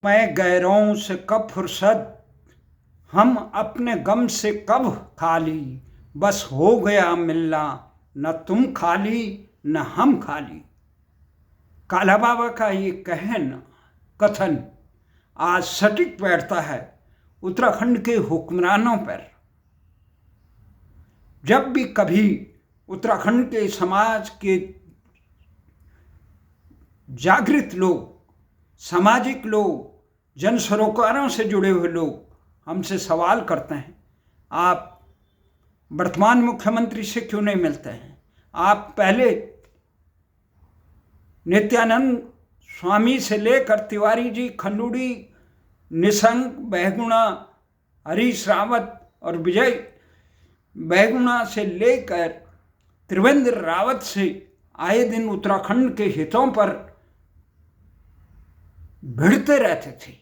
मैं गैरों से कब फुर्सत, हम अपने गम से कब खाली। बस हो गया मिलना, न तुम खाली न हम खाली। काला बाबा का ये कथन आज सटीक बैठता है उत्तराखंड के हुक्मरानों पर। जब भी कभी उत्तराखंड के समाज के जागृत लोग, सामाजिक लोग, जन सरोकारों से जुड़े हुए लोग हमसे सवाल करते हैं, आप वर्तमान मुख्यमंत्री से क्यों नहीं मिलते हैं? आप पहले नित्यानंद स्वामी से लेकर तिवारी जी, खंडूड़ी, निशंक, बहुगुणा, हरीश रावत और विजय बहुगुणा से लेकर त्रिवेंद्र रावत से आए दिन उत्तराखंड के हितों पर भिड़ते रहते थे,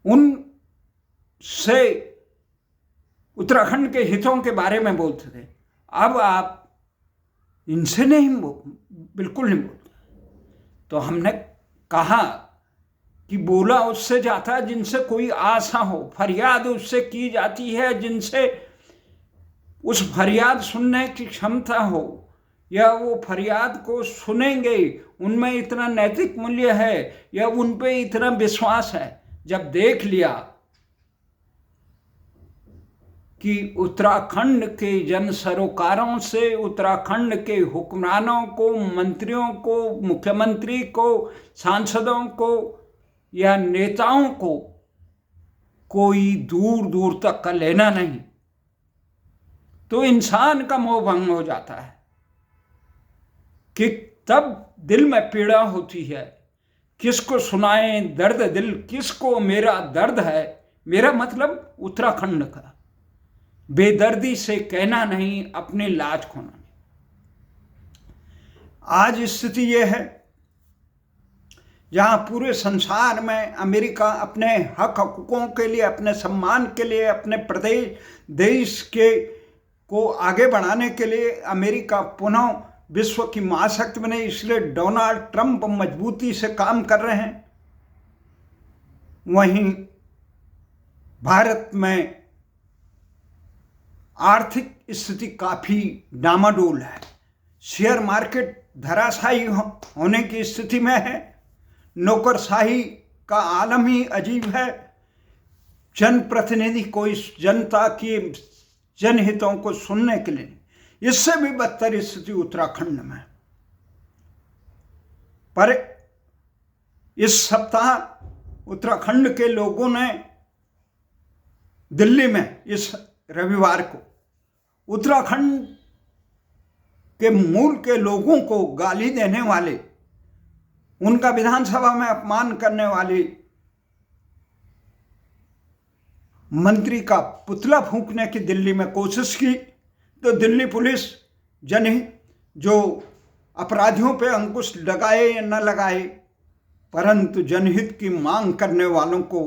उनसे उत्तराखंड के हितों के बारे में बोलते थे। अब आप इनसे बिल्कुल नहीं बोलते। तो हमने कहा कि बोला उससे जाता है जिनसे कोई आशा हो, फरियाद उससे की जाती है जिनसे उस फरियाद सुनने की क्षमता हो, या वो फरियाद को सुनेंगे, उनमें इतना नैतिक मूल्य है या उन पे इतना विश्वास है। जब देख लिया कि उत्तराखंड के जन सरोकारों से, उत्तराखंड के हुक्मरानों को, मंत्रियों को, मुख्यमंत्री को, सांसदों को या नेताओं को कोई दूर दूर तक का लेना नहीं, तो इंसान का मोह भंग हो जाता है कि तब दिल में पीड़ा होती है। किसको सुनाएं दर्द दिल, किसको मेरा दर्द है। मेरा मतलब उत्तराखंड का, बेदर्दी से कहना नहीं, अपनी लाज खोना नहीं। आज स्थिति यह है जहां पूरे संसार में अमेरिका अपने हक हकूकों के लिए, अपने सम्मान के लिए, अपने प्रदेश देश को आगे बढ़ाने के लिए अमेरिका पुनः विश्व की महाशक्ति बने, इसलिए डोनाल्ड ट्रंप मजबूती से काम कर रहे हैं। वहीं भारत में आर्थिक स्थिति काफी डामाडोल है, शेयर मार्केट धराशायी होने की स्थिति में है, नौकरशाही का आलम ही अजीब है। जनप्रतिनिधि कोई जनता की जनहितों को सुनने के लिए, इससे भी बदतर स्थिति उत्तराखंड में। पर इस सप्ताह उत्तराखंड के लोगों ने दिल्ली में इस रविवार को उत्तराखंड के मूल के लोगों को गाली देने वाले, उनका विधानसभा में अपमान करने वाले मंत्री का पुतला फूंकने की दिल्ली में कोशिश की, तो दिल्ली पुलिस जो अपराधियों पे अंकुश लगाए या न लगाए, परंतु जनहित की मांग करने वालों को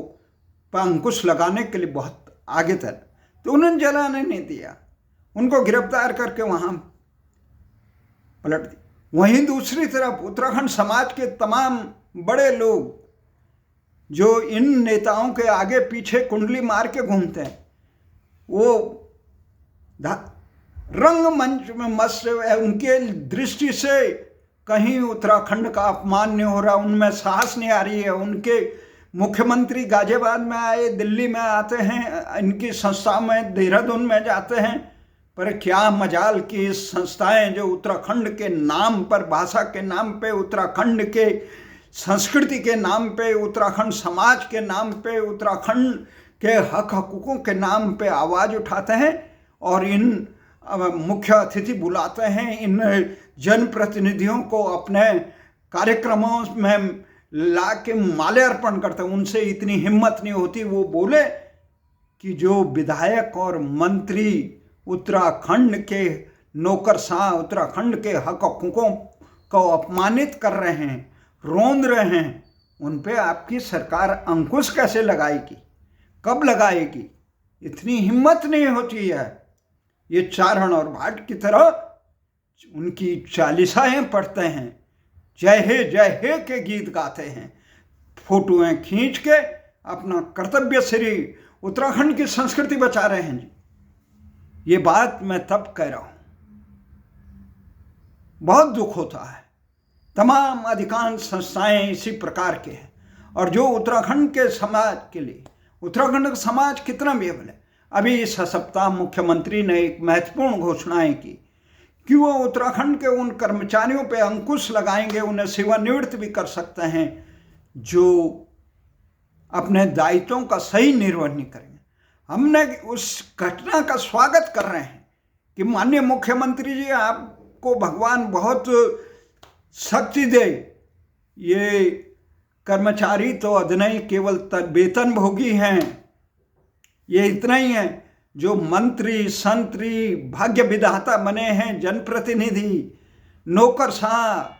पर अंकुश लगाने के लिए बहुत आगे था, तो उन्होंने जलाने नहीं दिया, उनको गिरफ्तार करके वहां पलट दी। वहीं दूसरी तरफ उत्तराखंड समाज के तमाम बड़े लोग जो इन नेताओं के आगे पीछे कुंडली मार के घूमते हैं, वो रंगमंच में मस्त है। उनके दृष्टि से कहीं उत्तराखंड का अपमान नहीं हो रहा, उनमें साहस नहीं आ रही है। उनके मुख्यमंत्री गाजियाबाद में आए, दिल्ली में आते हैं, इनकी संस्था में देहरादून में जाते हैं, पर क्या मजाल की संस्थाएं जो उत्तराखंड के नाम पर, भाषा के नाम पे, उत्तराखंड के संस्कृति के नाम पे, उत्तराखंड समाज के नाम पे, उत्तराखंड के हक हकूकों के नाम पे आवाज़ उठाते हैं और इन मुख्य अतिथि बुलाते हैं, इन जनप्रतिनिधियों को अपने कार्यक्रमों में ला के माल्यार्पण करते हैं। उनसे इतनी हिम्मत नहीं होती वो बोले कि जो विधायक और मंत्री उत्तराखंड के नौकरशाह, उत्तराखंड के हक हकूकों को अपमानित कर रहे हैं, रोंद रहे हैं, उन पे आपकी सरकार अंकुश कैसे लगाएगी, कब लगाएगी? इतनी हिम्मत नहीं होती है। ये चारण और भाट की तरह उनकी चालीसाएं पढ़ते हैं, जय हे के गीत गाते हैं, फोटोएं खींच के अपना कर्तव्य श्री उत्तराखंड की संस्कृति बचा रहे हैं जी। ये बात मैं तब कह रहा हूं, बहुत दुख होता है। तमाम अधिकांश संस्थाएं इसी प्रकार के हैं, और जो उत्तराखंड के समाज के लिए, उत्तराखंड का समाज कितना बेबल है। अभी इस सप्ताह मुख्यमंत्री ने एक महत्वपूर्ण घोषणाएं की कि वो उत्तराखंड के उन कर्मचारियों पे अंकुश लगाएंगे, उन्हें सेवानिवृत्त भी कर सकते हैं जो अपने दायित्वों का सही निर्वहन नहीं करेंगे। हमने उस घटना का स्वागत कर रहे हैं कि माननीय मुख्यमंत्री जी, आपको भगवान बहुत शक्ति दे। ये कर्मचारी तो अदनई केवल वेतन भोगी हैं, ये इतना ही है। जो मंत्री संतरी भाग्य विधाता बने हैं, जनप्रतिनिधि, नौकरशाह,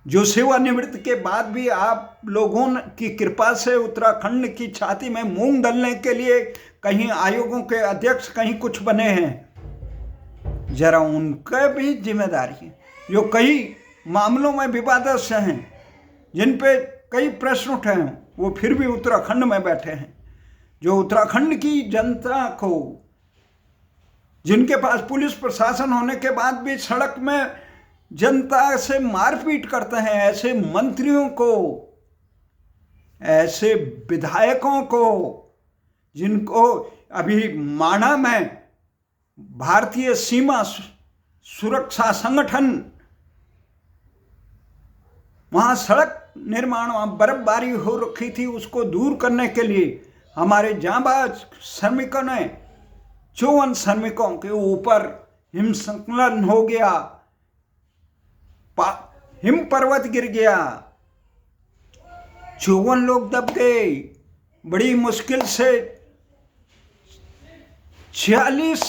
जो सेवानिवृत्त के बाद भी आप लोगों की कृपा से उत्तराखंड की छाती में मूंग डालने के लिए कहीं आयोगों के अध्यक्ष, कहीं कुछ बने हैं, जरा उनका भी जिम्मेदारी है। जो कई मामलों में विवादास्पद हैं, जिन पे कई प्रश्न उठे हैं, वो फिर भी उत्तराखंड में बैठे हैं। जो उत्तराखंड की जनता को, जिनके पास पुलिस प्रशासन होने के बाद भी सड़क में जनता से मारपीट करते हैं, ऐसे मंत्रियों को, ऐसे विधायकों को, जिनको अभी माणा में भारतीय सीमा सुरक्षा संगठन, वहां सड़क निर्माण, वहां बर्फबारी हो रखी थी, उसको दूर करने के लिए हमारे जांबाज श्रमिकों ने 54 श्रमिकों के ऊपर हिमस्खलन हो गया, हिम पर्वत गिर गया, 54 लोग दब गए। बड़ी मुश्किल से 46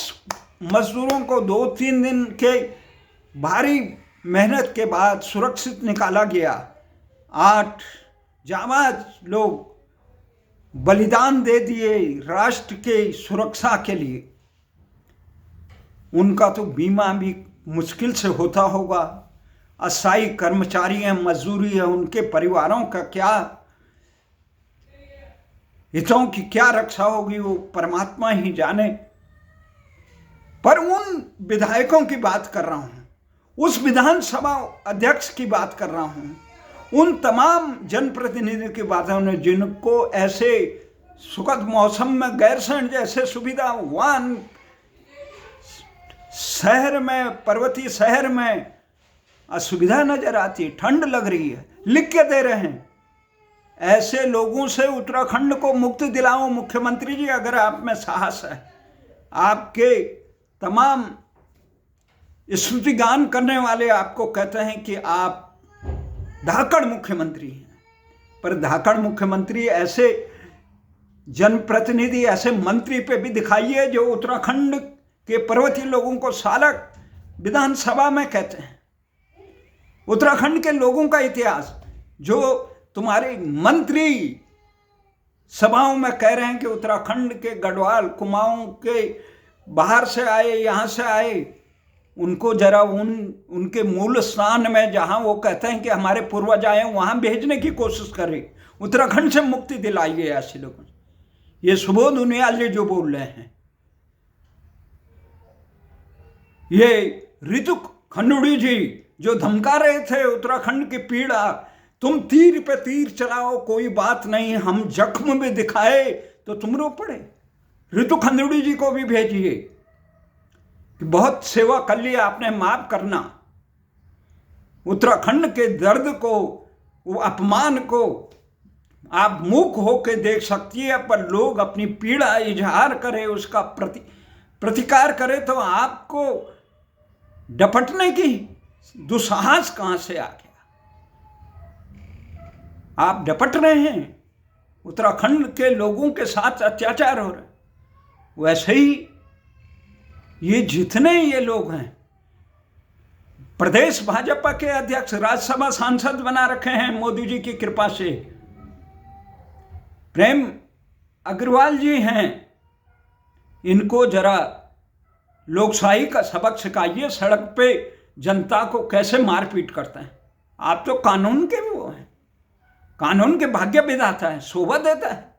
मजदूरों को 2-3 दिन के भारी मेहनत के बाद सुरक्षित निकाला गया। 8 जाबाज लोग बलिदान दे दिए राष्ट्र के सुरक्षा के लिए। उनका तो बीमा भी मुश्किल से होता होगा। अस्थायी कर्मचारी हैं, मजदूरी है, उनके परिवारों का क्या हितों की क्या रक्षा होगी, वो परमात्मा ही जाने। पर उन विधायकों की बात कर रहा हूं, उस विधानसभा अध्यक्ष की बात कर रहा हूं, उन तमाम जनप्रतिनिधियों की बात है जिनको ऐसे सुखद मौसम में गैरसैंण जैसे सुविधावान शहर में, पर्वतीय शहर में असुविधा नजर आती है, ठंड लग रही है, लिख के दे रहे हैं। ऐसे लोगों से उत्तराखंड को मुक्ति दिलाओ मुख्यमंत्री जी, अगर आप में साहस है। आपके तमाम स्तुतिगान करने वाले आपको कहते हैं कि आप धाकड़ मुख्यमंत्री हैं, पर धाकड़ मुख्यमंत्री ऐसे जनप्रतिनिधि, ऐसे मंत्री पे भी दिखाइए जो उत्तराखंड के पर्वतीय लोगों को सालक विधानसभा में कहते हैं। उत्तराखंड के लोगों का इतिहास, जो तुम्हारे मंत्री सभाओं में कह रहे हैं कि उत्तराखंड के गढ़वाल कुमाऊं के बाहर से आए, यहाँ से आए, उनको जरा उनके मूल स्थान में जहाँ वो कहते हैं कि हमारे पूर्वज आए, वहाँ भेजने की कोशिश करें। उत्तराखंड से मुक्ति दिलाइए ऐसे लोगों से। ये सुबोध उनियाल जी जो बोल रहे हैं, ये ऋतु खंडूड़ी जी जो धमका रहे थे उत्तराखंड की पीड़ा, तुम तीर पे तीर चलाओ, कोई बात नहीं, हम जख्म में दिखाए तो तुम रो पड़े। ऋतु खंडूड़ी जी को भी भेजिए कि बहुत सेवा कर लिया आपने, माफ करना। उत्तराखंड के दर्द को, वो अपमान को आप मूक होकर देख सकती है, पर लोग अपनी पीड़ा इजहार करे, उसका प्रतिकार करे, तो आपको डपटने की दुस्साहस कहां से आ गया? आप डपट रहे हैं, उत्तराखंड के लोगों के साथ अत्याचार हो रहा है। वैसे ही ये जितने ये लोग हैं, प्रदेश भाजपा के अध्यक्ष, राज्यसभा सांसद बना रखे हैं मोदी जी की कृपा से, प्रेम अग्रवाल जी हैं, इनको जरा लोकशाही का सबक सिखाइए। सड़क पे जनता को कैसे मारपीट करते हैं। आप तो कानून के वो हैं, कानून के भाग्य विधाता है, शोभा देता है।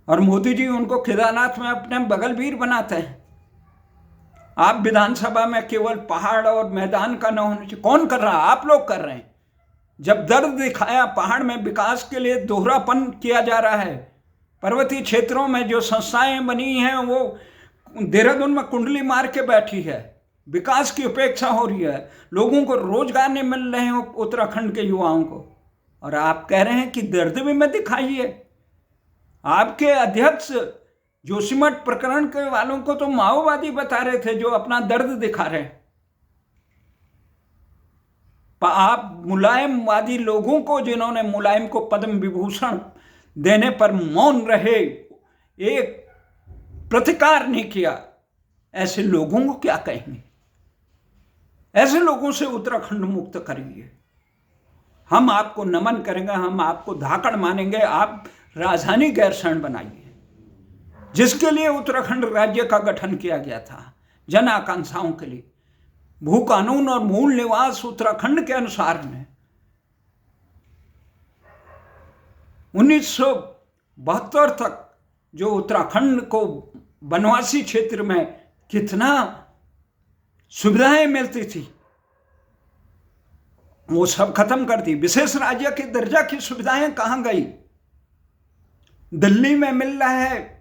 और मोदी जी उनको केदारनाथ में अपने बगलवीर बनाते हैं। आप विधानसभा में केवल पहाड़ और मैदान का न होना चाहिए। कौन कर रहा है? आप लोग कर रहे हैं। जब दर्द दिखाया पहाड़ में विकास के लिए दोहरापन किया जा रहा है, पर्वतीय क्षेत्रों में जो संस्थाएं बनी हैं वो देहरादून में कुंडली मार के बैठी है, विकास की उपेक्षा हो रही है, लोगों को रोजगार नहीं मिल रहे हैं उत्तराखंड के युवाओं को, और आप कह रहे हैं कि दर्द भी मत दिखाइए। आपके अध्यक्ष जोशीमठ प्रकरण के वालों को तो माओवादी बता रहे थे जो अपना दर्द दिखा रहे हैं। आप मुलायमवादी लोगों को, जिन्होंने मुलायम को पद्म विभूषण देने पर मौन रहे, एक प्रतिकार नहीं किया, ऐसे लोगों को क्या कहेंगे? ऐसे लोगों से उत्तराखंड मुक्त करिए। हम आपको नमन करेंगे, हम आपको धाकड़ मानेंगे। आप राजधानी गैरसैंण बनाइए, जिसके लिए उत्तराखंड राज्य का गठन किया गया था, जन आकांक्षाओं के लिए। भू कानून और मूल निवास उत्तराखंड के अनुसार है। 1972 तक जो उत्तराखंड को वनवासी क्षेत्र में कितना सुविधाएं मिलती थी, वो सब खत्म कर दी। विशेष राज्य के दर्जा की सुविधाएं कहां गई? दिल्ली में मिल रहा है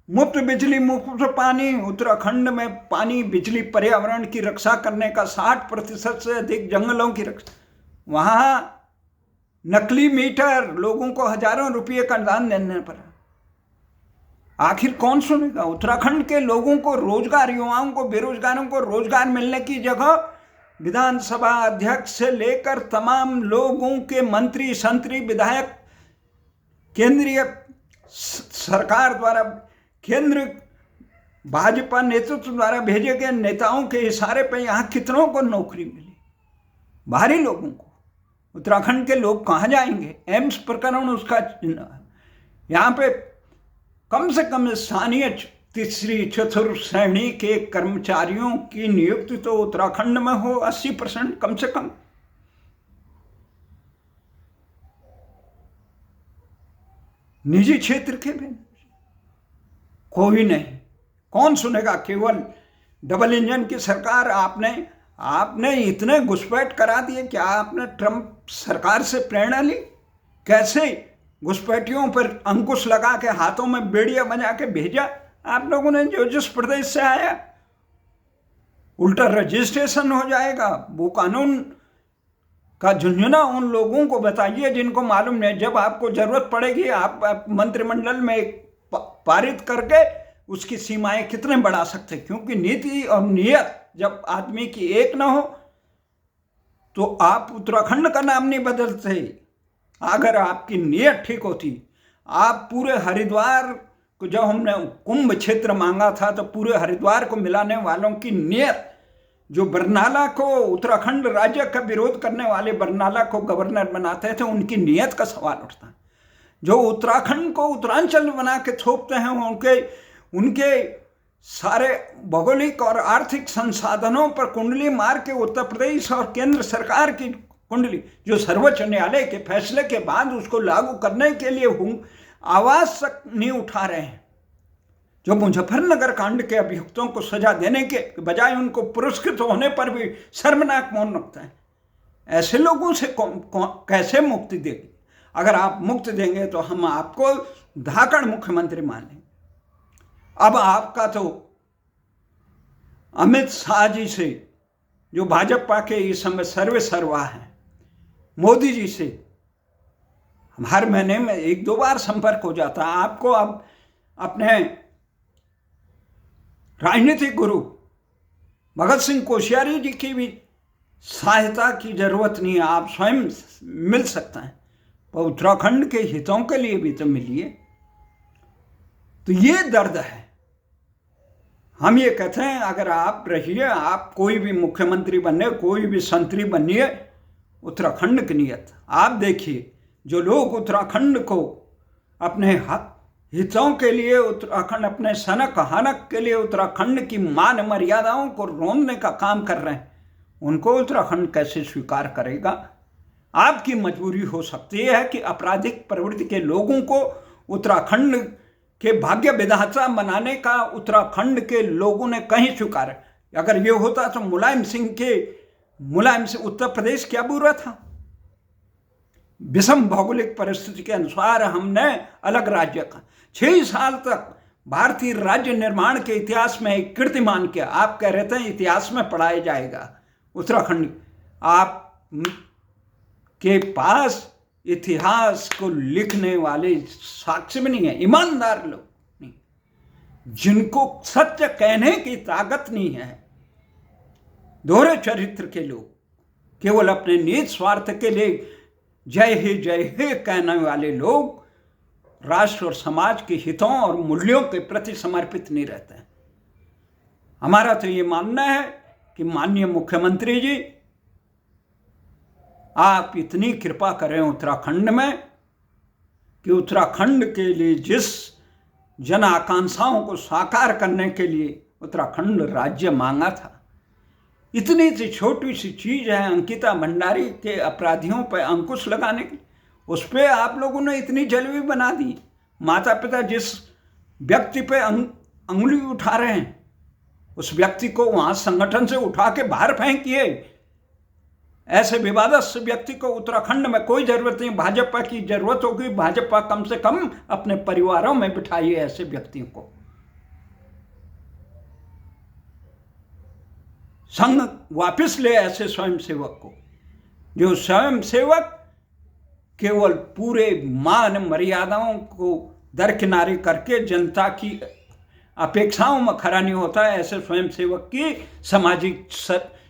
मुफ्त बिजली, मुफ्त पानी। उत्तराखंड में पानी, बिजली, पर्यावरण की रक्षा करने का 60% से अधिक जंगलों की रक्षा। वहां नकली मीटर, लोगों को हजारों रुपये का दान देने पड़ा। आखिर कौन सुनेगा? उत्तराखंड के लोगों को रोजगार, युवाओं को, बेरोजगारों को रोजगार मिलने की जगह विधानसभा अध्यक्ष से लेकर तमाम लोगों के मंत्री, संतरी, विधायक, केंद्रीय सरकार द्वारा, केंद्र भाजपा नेतृत्व द्वारा भेजे गए नेताओं के इशारे पर यहां कितनों को नौकरी मिली? बाहरी लोगों को। उत्तराखंड के लोग कहां जाएंगे? एम्स प्रकरण उसका यहां पे कम से कम स्थानीय तीसरी चतुर्थ श्रेणी के कर्मचारियों की नियुक्ति तो उत्तराखंड में हो 80% कम से कम। निजी क्षेत्र के भी कोई नहीं। कौन सुनेगा? केवल डबल इंजन की सरकार। आपने इतने घुसपैठ करा दिए। क्या आपने ट्रंप सरकार से प्रेरणा ली? कैसे घुसपैठियों पर अंकुश लगा के हाथों में बेड़ियां बजा के भेजा आप लोगों ने? जो जिस प्रदेश से आया उल्टा रजिस्ट्रेशन हो जाएगा। वो कानून का झुंझुना उन लोगों को बताइए जिनको मालूम नहीं। जब आपको जरूरत पड़ेगी आप मंत्रिमंडल में पारित करके उसकी सीमाएं कितने बढ़ा सकते, क्योंकि नीति और नियत जब आदमी की एक ना हो तो आप उत्तराखंड का नाम नहीं बदलते। अगर आपकी नियत ठीक होती, आप पूरे हरिद्वार को, जब हमने कुंभ क्षेत्र मांगा था तो पूरे हरिद्वार को मिलाने वालों की नियत, जो बरनाला को, उत्तराखंड राज्य का विरोध करने वाले बरनाला को गवर्नर बनाते थे, उनकी नियत का सवाल उठता है। जो उत्तराखंड को उत्तरांचल बना के थोपते हैं, उनके सारे भौगोलिक और आर्थिक संसाधनों पर कुंडली मार के उत्तर प्रदेश और केंद्र सरकार की कुंडली, जो सर्वोच्च न्यायालय के फैसले के बाद उसको लागू करने के लिए आवाज तक नहीं उठा रहे हैं। जो मुजफ्फरनगर कांड के अभियुक्तों को सजा देने के बजाय उनको पुरस्कृत होने पर भी शर्मनाक मौन रखता है। ऐसे लोगों से कैसे मुक्ति देगी? अगर आप मुक्ति देंगे तो हम आपको धाकड़ मुख्यमंत्री मानेंगे। अब आपका तो अमित शाह जी से, जो भाजपा के इस समय सर्वे सर्वा है, मोदी जी से हर महीने में 1-2 बार संपर्क हो जाता है। आपको अब अपने राजनीतिक गुरु भगत सिंह कोश्यारी जी की भी सहायता की जरूरत नहीं है। आप स्वयं मिल सकते हैं, पर उत्तराखंड के हितों के लिए भी तो मिलिए। तो ये दर्द है। हम ये कहते हैं अगर आप रहिए, आप कोई भी मुख्यमंत्री बने, कोई भी संतरी बनिए, उत्तराखंड की नियत आप देखिए। जो लोग उत्तराखंड को अपने हितों के लिए, उत्तराखंड अपने सनक हनक के लिए उत्तराखंड की मान मर्यादाओं को रोंदने का काम कर रहे हैं, उनको उत्तराखंड कैसे स्वीकार करेगा? आपकी मजबूरी हो सकती है कि आपराधिक प्रवृत्ति के लोगों को उत्तराखंड के भाग्य विधाता बनाने का उत्तराखंड के लोगों ने कहीं स्वीकारा। अगर ये होता तो मुलायम सिंह उत्तर प्रदेश क्या बुरा था। विषम भौगोलिक परिस्थिति के अनुसार हमने अलग राज्य का 6 साल तक भारतीय राज्य निर्माण के इतिहास में एक कीर्तिमान किया। आप कह रहे थे इतिहास में पढ़ाया जाएगा उत्तराखंड, आप के पास इतिहास को लिखने वाले साक्ष्य भी नहीं है, ईमानदार लोग नहीं, जिनको सत्य कहने की ताकत नहीं है, दोहरे चरित्र के लोग, केवल अपने निज स्वार्थ के लिए जय हे कहने वाले लोग राष्ट्र और समाज के हितों और मूल्यों के प्रति समर्पित नहीं रहते हैं। हमारा तो ये मानना है कि माननीय मुख्यमंत्री जी, आप इतनी कृपा करें उत्तराखंड में कि उत्तराखंड के लिए जिस जन आकांक्षाओं को साकार करने के लिए उत्तराखंड राज्य मांगा था, इतनी सी छोटी सी चीज है अंकिता भंडारी के अपराधियों पर अंकुश लगाने की, उस पर आप लोगों ने इतनी जलवी बना दी। माता पिता जिस व्यक्ति पे अंगुली उठा रहे हैं उस व्यक्ति को वहां संगठन से उठा के बाहर फेंकिए। ऐसे विवादस्थ व्यक्ति को उत्तराखंड में कोई जरूरत नहीं, भाजपा की जरूरत होगी। भाजपा कम से कम अपने परिवारों में बिठाइए ऐसे व्यक्तियों को। संघ वापस ले ऐसे स्वयंसेवक को, जो स्वयंसेवक केवल पूरे मान मर्यादाओं को दरकिनारे करके जनता की अपेक्षाओं में खरा नहीं होता है। ऐसे स्वयंसेवक की सामाजिक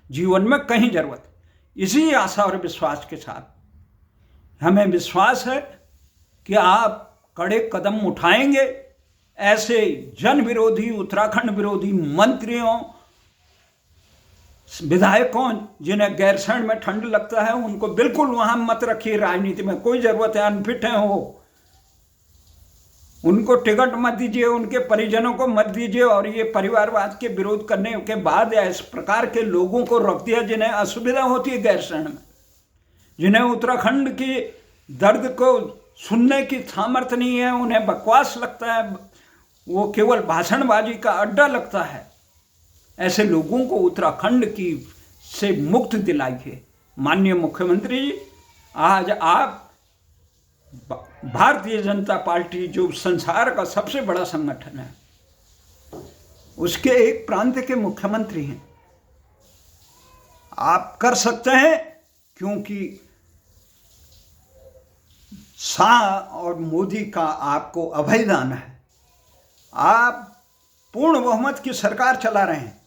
जीवन में कहीं जरूरत। इसी आशा और विश्वास के साथ हमें विश्वास है कि आप कड़े कदम उठाएंगे। ऐसे जन विरोधी, उत्तराखंड विरोधी मंत्रियों, विधायकों जिन्हें गैरसैंण में ठंड लगता है, उनको बिल्कुल वहां मत रखिए। राजनीति में कोई जरूरत है, अनफिट है वो, उनको टिकट मत दीजिए, उनके परिजनों को मत दीजिए। और ये परिवारवाद के विरोध करने के बाद इस प्रकार के लोगों को रख दिया जिन्हें असुविधा होती है गैरसैंण में, जिन्हें उत्तराखंड की दर्द को सुनने की सामर्थ्य नहीं है, उन्हें बकवास लगता है, वो केवल भाषणबाजी का अड्डा लगता है। ऐसे लोगों को उत्तराखंड की से मुक्त दिलाइए। माननीय मुख्यमंत्री जी, आज आप भारतीय जनता पार्टी, जो संसार का सबसे बड़ा संगठन है, उसके एक प्रांत के मुख्यमंत्री हैं। आप कर सकते हैं, क्योंकि शाह और मोदी का आपको अभयदान है। आप पूर्ण बहुमत की सरकार चला रहे हैं।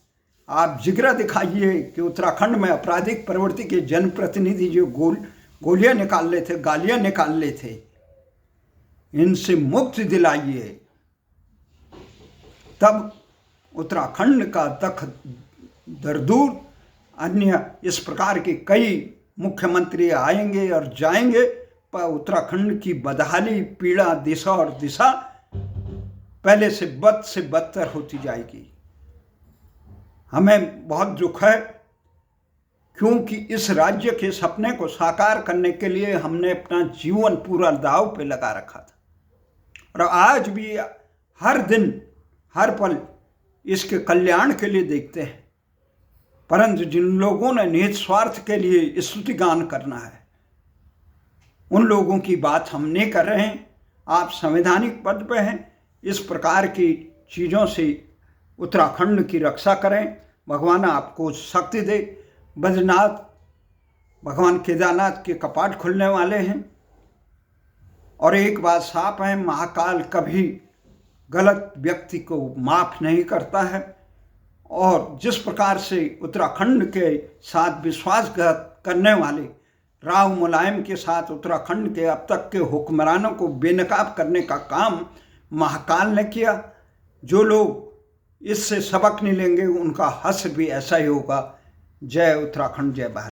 आप जिगरा दिखाइए कि उत्तराखंड में आपराधिक प्रवृत्ति के जनप्रतिनिधि जो गोलियां निकाल रहे थे, गालियां निकाल रहे थे, इनसे मुक्ति दिलाइए। तब उत्तराखंड का दख दरदूर, अन्य इस प्रकार के कई मुख्यमंत्री आएंगे और जाएंगे, पर उत्तराखंड की बदहाली, पीड़ा, दिशा पहले से बदतर होती जाएगी। हमें बहुत दुख है, क्योंकि इस राज्य के सपने को साकार करने के लिए हमने अपना जीवन पूरा दांव पे लगा रखा था, और आज भी हर दिन हर पल इसके कल्याण के लिए देखते हैं। परंतु जिन लोगों ने निहित स्वार्थ के लिए स्तुतिगान करना है, उन लोगों की बात हम नहीं कर रहे हैं। आप संवैधानिक पद पे हैं। इस प्रकार की चीज़ों से उत्तराखंड की रक्षा करें। भगवान आपको शक्ति दे। बद्रीनाथ, भगवान केदारनाथ के कपाट खुलने वाले हैं, और एक बात साफ है, महाकाल कभी गलत व्यक्ति को माफ नहीं करता है। और जिस प्रकार से उत्तराखंड के साथ विश्वासघात करने वाले राव मुलायम के साथ उत्तराखंड के अब तक के हुक्मरानों को बेनकाब करने का काम महाकाल ने किया, जो लोग इससे सबक नहीं लेंगे उनका हश्र भी ऐसा ही होगा। जय उत्तराखंड, जय भारत।